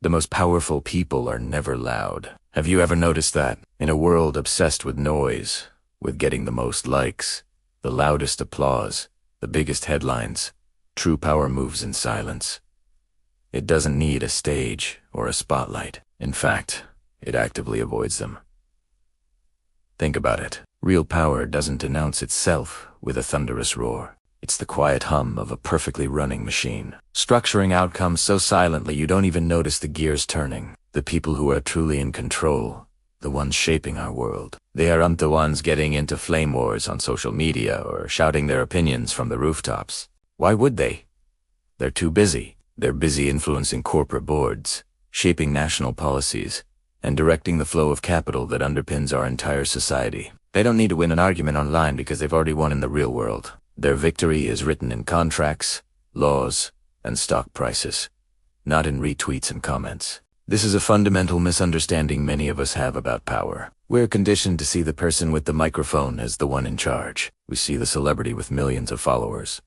The most powerful people are never loud. Have you ever noticed that? In a world obsessed with noise, with getting the most likes, the loudest applause, the biggest headlines, true power moves in silence. It doesn't need a stage or a spotlight. In fact, it actively avoids them. Think about it. Real power doesn't announce itself with a thunderous roar. It's the quiet hum of a perfectly running machine, structuring outcomes so silently you don't even notice the gears turning. The people who are truly in control, the ones shaping our world, they aren't the ones getting into flame wars on social media or shouting their opinions from the rooftops. Why would they? They're too busy. They're busy influencing corporate boards, shaping national policies, and directing the flow of capital that underpins our entire society. They don't need to win an argument online because they've already won in the real world. Their victory is written in contracts, laws, and stock prices, not in retweets and comments. This is a fundamental misunderstanding many of us have about power. We're conditioned to see the person with the microphone as the one in charge. We see the celebrity with millions of followers,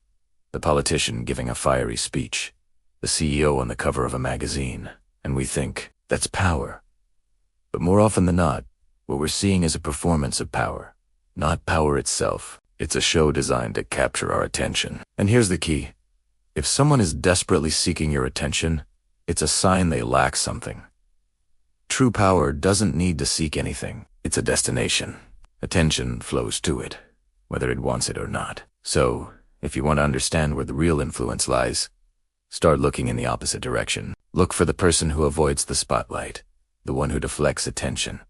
the politician giving a fiery speech, the CEO on the cover of a magazine, and we think, that's power. But more often than not, what we're seeing is a performance of power, not power itself. It's a show designed to capture our attention. And here's the key. If someone is desperately seeking your attention, it's a sign they lack something. True power doesn't need to seek anything. It's a destination. Attention flows to it, whether it wants it or not. So, if you want to understand where the real influence lies, start looking in the opposite direction. Look for the person who avoids the spotlight, the one who deflects attention,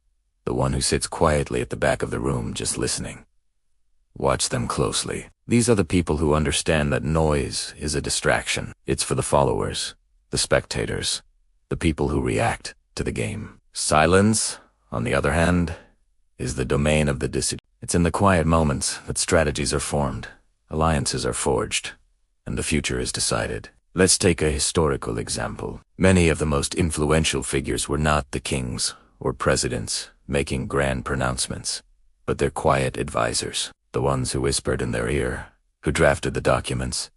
the one who sits quietly at the back of the room just listening. Watch them closely. These are the people who understand that noise is a distraction. It's for the followers, the spectators, the people who react to the game. Silence, on the other hand, is the domain of the dissident. It's in the quiet moments that strategies are formed, alliances are forged, and the future is decided. Let's take a historical example. Many of the most influential figures were not the kings or presidents making grand pronouncements, but their quiet advisors. The ones who whispered in their ear, who drafted the documents,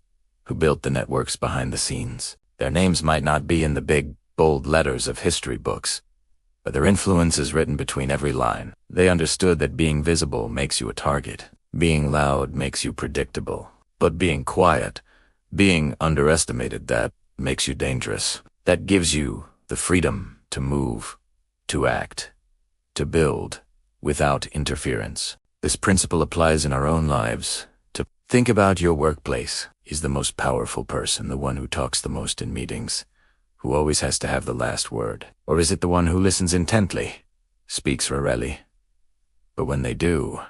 who built the networks behind the scenes. Their names might not be in the big, bold letters of history books, but their influence is written between every line. They understood that being visible makes you a target, being loud makes you predictable, but being quiet, being underestimated, that makes you dangerous. That gives you the freedom to move, to act, to build, without interference. This principle applies in our own lives. To think about your workplace. Is the most powerful person the one who talks the most in meetings, who always has to have the last word? Or is it the one who listens intently, speaks rarely, but when they do,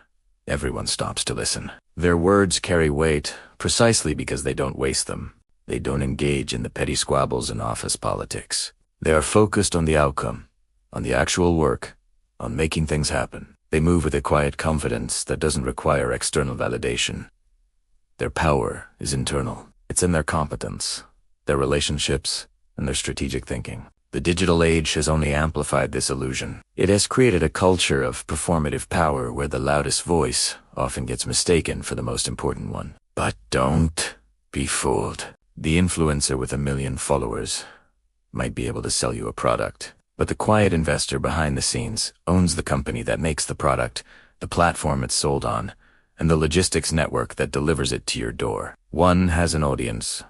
everyone stops to listen? Their words carry weight precisely because they don't waste them. They don't engage in the petty squabbles and office politics. They are focused on the outcome, on the actual work, on making things happen. They move with a quiet confidence that doesn't require external validation. Their power is internal. It's in their competence, their relationships, and their strategic thinking. The digital age has only amplified this illusion. It has created a culture of performative power where the loudest voice often gets mistaken for the most important one. But don't be fooled. The influencer with 1 million followers might be able to sell you a product, but the quiet investor behind the scenes owns the company that makes the product, the platform it's sold on, and the logistics network that delivers it to your door. One has an audience,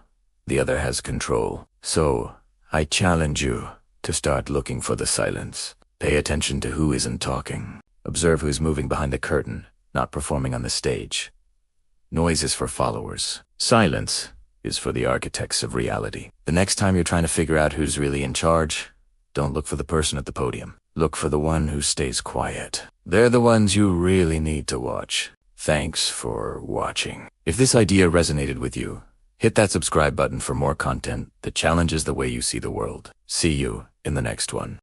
the other has control. So, I challenge you to start looking for the silence. Pay attention to who isn't talking. Observe who's moving behind the curtain, not performing on the stage. Noise is for followers. Silence is for the architects of reality. The next time you're trying to figure out who's really in charge, don't look for the person at the podium. Look for the one who stays quiet. They're the ones you really need to watch. Thanks for watching. If this idea resonated with you, hit that subscribe button for more content that challenges the way you see the world. See you in the next one.